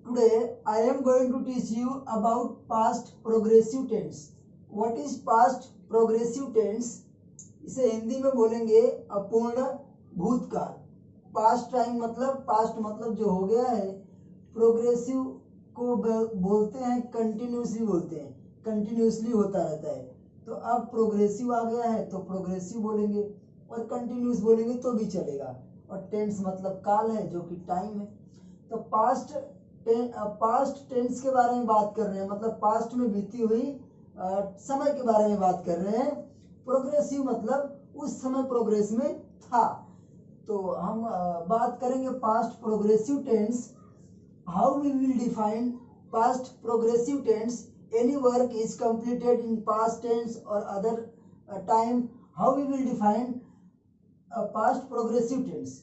Today I am going to teach you about past progressive tense. What is past progressive tense? इसे हिंदी में बोलेंगे अपूर्ण भूतकाल. Past time मतलब पास्ट मतलब जो हो गया है. प्रोग्रेसिव को बोलते हैं कंटिन्यूसली, बोलते हैं कंटिन्यूसली होता रहता है. तो अब प्रोग्रेसिव आ गया है तो प्रोग्रेसिव बोलेंगे, और कंटिन्यूस बोलेंगे तो भी चलेगा. और टेंस मतलब काल है जो कि टाइम है. तो पास्ट टेंस के बारे में बात कर रहे हैं, मतलब पास्ट में बीती हुई समय के बारे में बात कर रहे हैं. प्रोग्रेसिव मतलब उस समय प्रोग्रेस में था. तो हम बात करेंगे past progressive tense. How we will define past progressive tense? Any work is completed in past tense और other time. How we will define past progressive tense?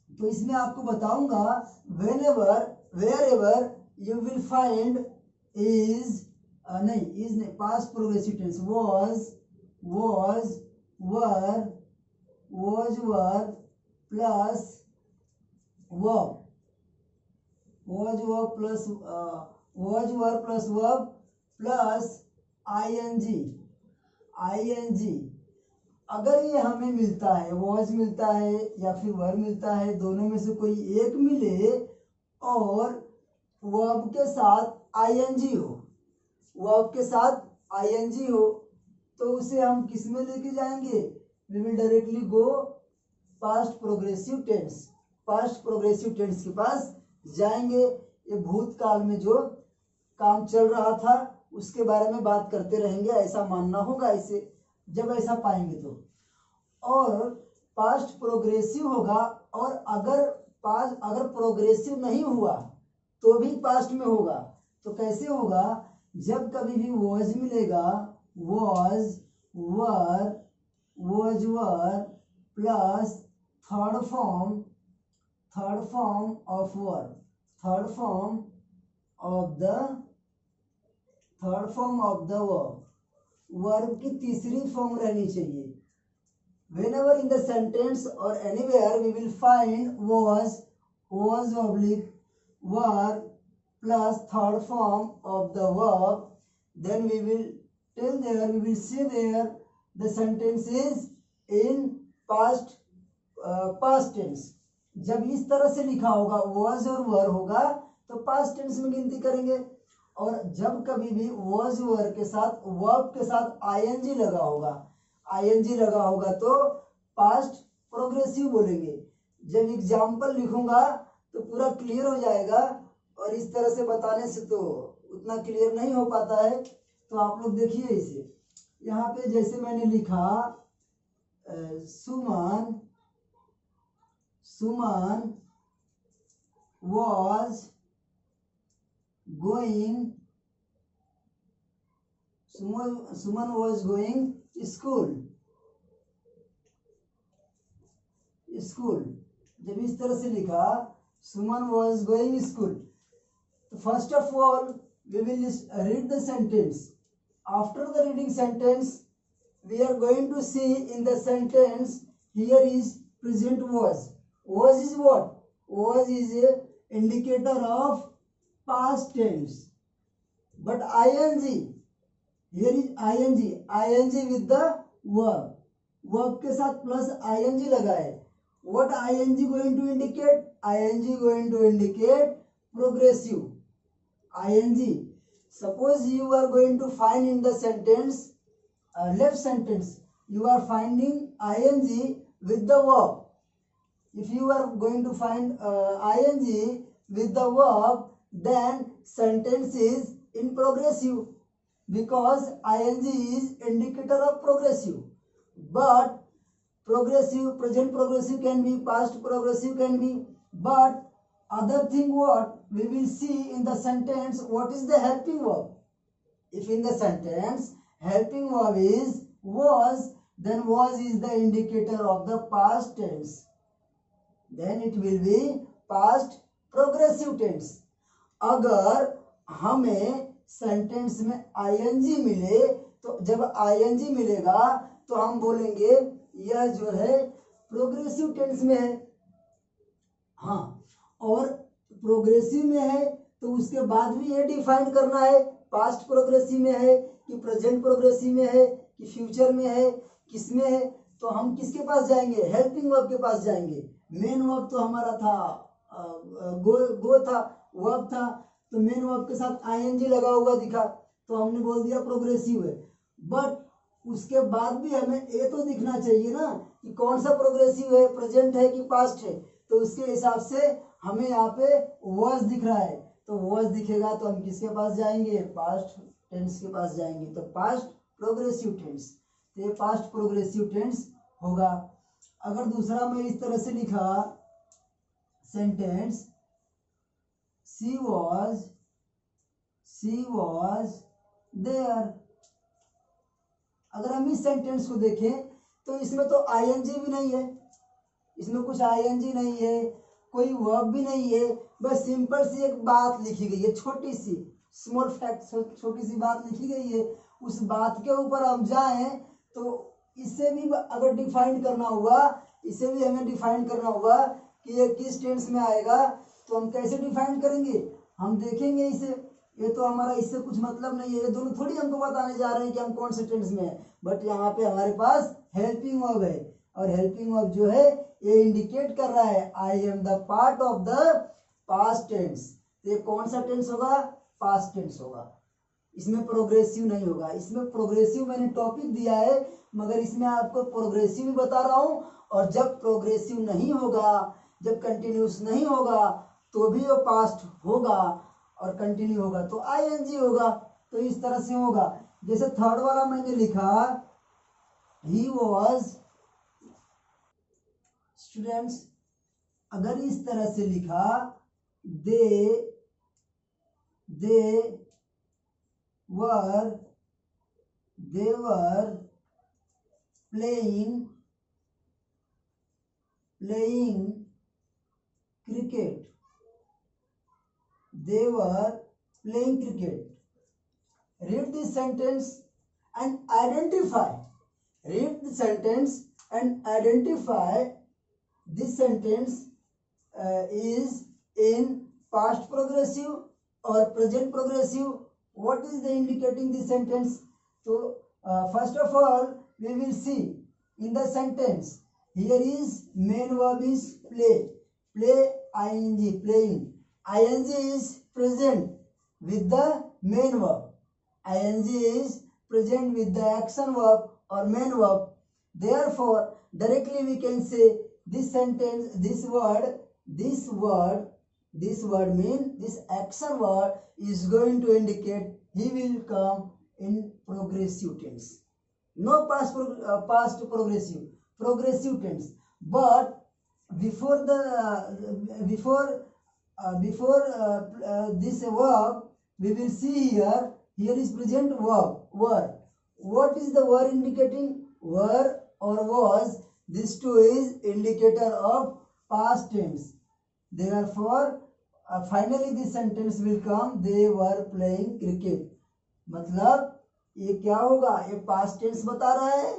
तो इसमें आपको बताऊंगा whenever wherever you will find is नहीं past progressive tense was were plus verb, plus verb plus ing. अगर ये हमें मिलता है, वॉज मिलता है या फिर वर मिलता है, दोनों में से कोई एक मिले और वर्ब के साथ आईएनजी हो, वर्ब के साथ आईएनजी हो, तो उसे हम किस में लेके जाएंगे? We will directly go past progressive tense. Past progressive tense के पास जाएंगे. ये भूतकाल में जो काम चल रहा था उसके बारे में बात करते रहेंगे, ऐसा मानना होगा इसे, जब ऐसा पाएंगे तो. और पास्ट प्रोग्रेसिव होगा, और अगर प्रोग्रेसिव नहीं हुआ तो भी पास्ट में होगा. तो कैसे होगा? जब कभी भी वॉज मिलेगा, was were plus third form of verb, third form of the verb की तीसरी फॉर्म रहनी चाहिए. Whenever in the sentence or anywhere we will find was oblique were plus third form of the verb, then we will say there the sentence is in past tense. जब इस तरह से लिखा होगा, was और were होगा, तो past tense में गिनती करेंगे. और जब कभी भी was वर के साथ वर्ब के साथ आईएनजी लगा होगा तो पास्ट प्रोग्रेसिव बोलेंगे. जब एग्जाम्पल लिखूंगा तो पूरा क्लियर हो जाएगा, और इस तरह से बताने से तो उतना क्लियर नहीं हो पाता है. तो आप लोग देखिए इसे, यहाँ पे जैसे मैंने लिखा सुमन was going school. जब इस तरह से लिखा सुमन was going school, तो first of all we will read the sentence. After the reading sentence, we are going to see in the sentence here is present was. Was is what? Was is a indicator of past tense. But ing, here is ing with the verb के साथ plus ing लगा है. What ing going to indicate? ing going to indicate progressive. ing. Suppose you are going to find in the sentence, left sentence, you are finding ing with the verb. If you are going to find ing with the verb, then sentence is in progressive, because ing is indicator of progressive. But present progressive can be, past progressive can be. But other thing what? We will see in the sentence what is the helping verb. If in the sentence helping verb is was, then was is the indicator of the past tense. Then it will be past progressive tense. अगर हमें sentence में ING मिले, तो जब ING मिलेगा तो हम बोलेंगे यह जो है प्रोग्रेसिव टेंस में है. हाँ, और प्रोग्रेसिव में है तो उसके बाद भी ये डिफाइन करना है, पास्ट प्रोग्रेसिव में है कि प्रेजेंट प्रोग्रेसिव में है कि फ्यूचर में है, किस में है। तो हम किसके पास जाएंगे, हेल्पिंग वर्ब के पास जाएंगे। मेन वर्ब तो हमारा था गो था, वर्ब था, तो मेन वर्ब के साथ आईएनजी लगा हुआ दिखा तो हमने बोल दिया प्रोग्रेसिव है। बट उसके बाद भी हमें ये तो दिखना चाहिए ना कि कौन सा प्रोग्रेसिव है, प्रेजेंट है कि पास्ट है। तो उसके हिसाब से हमें यहाँ पे वॉज दिख रहा है, तो वॉज दिखेगा तो हम किसके पास जाएंगे, पास्ट टेंस के पास जाएंगे। तो पास्ट प्रोग्रेसिव टेंस, तो ये पास्ट प्रोग्रेसिव टेंस होगा। अगर दूसरा मैं इस तरह से लिखा सेंटेंस, शी वॉज देयर। अगर हम इस सेंटेंस को देखें तो इसमें तो आईएनजी भी नहीं है, इसमें कुछ आईएनजी नहीं है, कोई वर्ब भी नहीं है, बस सिंपल सी एक बात लिखी गई है, छोटी सी स्मॉल फैक्ट, छोटी सी बात लिखी गई है। उस बात के ऊपर हम जाएं तो इसे भी अगर डिफाइन करना हुआ, इसे भी हमें डिफाइन करना होगा कि ये किस टेंस में आएगा। तो हम कैसे डिफाइन करेंगे, हम देखेंगे इसे, ये तो हमारा इससे कुछ मतलब नहीं है, ये दोनों थोड़ी हमको बताने जा रहे हैं कि हम कौन से टेंस में है। बट यहाँ पे हमारे पास हेल्पिंग वर्ब है, और हेल्पिंग वर्ब जो है ये इंडिकेट कर रहा है I am the part of the past tense. ये कौन सा टेंस होगा, पास्ट टेंस होगा, इसमें प्रोग्रेसिव नहीं होगा। इसमें प्रोग्रेसिव मैंने टॉपिक दिया है, मगर इसमें आपको प्रोग्रेसिव भी बता रहा हूँ, और जब प्रोग्रेसिव नहीं होगा, जब कंटिन्यूस नहीं होगा तो भी वो पास्ट होगा, और कंटिन्यू होगा तो आईएनजी होगा। तो इस तरह से होगा। जैसे थर्ड वाला मैंने लिखा ही वॉज, स्टूडेंट्स अगर इस तरह से लिखा they were playing cricket, they were playing cricket. Read this sentence and identify. Read the sentence and identify. This sentence is in past progressive or present progressive. What is the indicating this sentence? So first of all we will see in the sentence. Here is main verb is play. Play ing, playing. Ing is present with the main verb. Ing is present with the action verb or main verb. Therefore, directly we can say this sentence, this word mean this action word is going to indicate he will come in progressive tense. No past progressive tense. But before this verb we will see here is present verb word. What is the word indicating? Were or was, this two is indicator of past tense. Therefore finally this sentence will come they were playing cricket. मतलब ये क्या होगा, ये past tense बता रहा है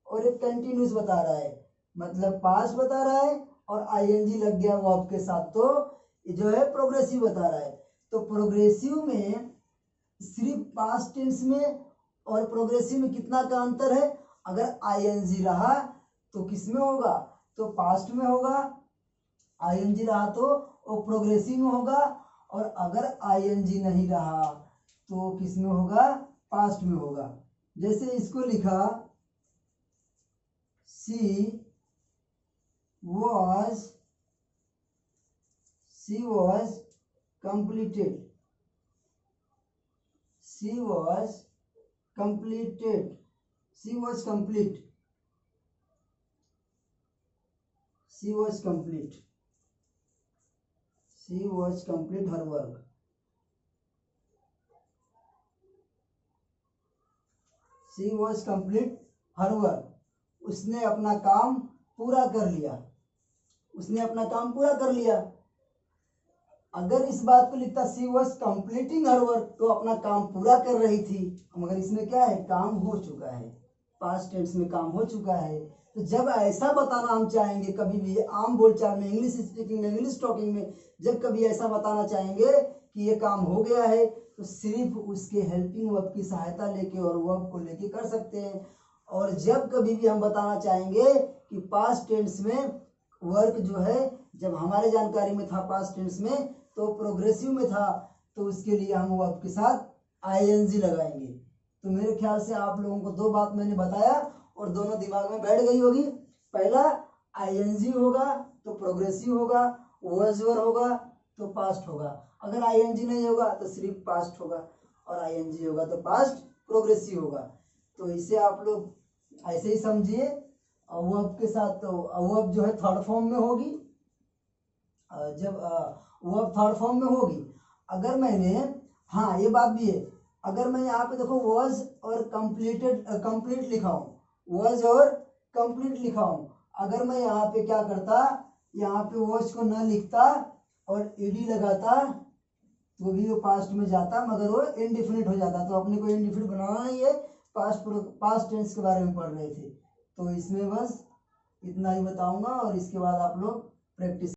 और एक कंटिन्यूस बता रहा है, मतलब पास्ट बता रहा है और आईएनजी लग गया वर्ब के साथ, तो ये जो है प्रोग्रेसिव बता रहा है। तो प्रोग्रेसिव में सिर्फ पास्ट टेंस में और प्रोग्रेसिव में कितना का अंतर है, अगर आईएनजी रहा तो किस में होगा, तो पास्ट में होगा, आईएनजी रहा तो वो प्रोग्रेसिव में होगा, और अगर आईएनजी नहीं रहा तो किस में होगा, पास्ट में होगा। जैसे इसको लिखा she was completed, she was complete her work. She was complete her work. उसने अपना काम पूरा कर लिया। अगर इस बात को लिखता सी वॉज कंप्लीटिंग हर वर्क, तो अपना काम पूरा कर रही थी, मगर इसमें क्या है, काम हो चुका है, पास्ट टेंस में काम हो चुका है। तो जब ऐसा बताना हम चाहेंगे, कभी भी आम बोलचाल में, इंग्लिश स्पीकिंग में, इंग्लिश टॉकिंग में, जब कभी ऐसा बताना चाहेंगे कि ये काम हो गया है, तो सिर्फ उसके हेल्पिंग वर्ब की सहायता लेके और वर्ब को लेके कर सकते हैं। और जब कभी भी हम बताना चाहेंगे कि पास्ट टेंस में वर्क जो है, जब हमारे जानकारी में था पास्ट टेंस में, तो प्रोग्रेसिव में था, तो उसके लिए हम वर्ब के साथ आईएनजी लगाएंगे। तो मेरे ख्याल से आप लोगों को दो बात मैंने बताया और दोनों दिमाग में बैठ गई होगी। पहला, आईएनजी होगा तो प्रोग्रेसिव होगा, वॉज वर होगा तो पास्ट होगा, अगर आईएनजी नहीं होगा तो सिर्फ पास्ट होगा, और आईएनजी होगा तो पास्ट प्रोग्रेसिव होगा। तो इसे आप लोग ऐसे ही समझिए। वर्ब के साथ तो वर्ब जो है थर्ड फॉर्म में होगी। जब वर्ब थर्ड फॉर्म में होगी, अगर मैंने, हाँ ये बात भी है, अगर मैं यहाँ पे देखो वॉज और कंप्लीट लिखा हूँ, वॉज और कंप्लीट लिखा हूँ, अगर मैं यहाँ पे क्या करता, यहाँ पे वॉज को न लिखता और ईडी लगाता तो भी वो पास्ट में जाता, मगर वो इनडिफिनिट हो जाता। तो अपने को इनडिफिनिट बनाना नहीं है, पास्ट टेंस के बारे में पढ़ रहे थे। तो इसमें बस इतना ही बताऊंगा और इसके बाद आप लोग प्रैक्टिस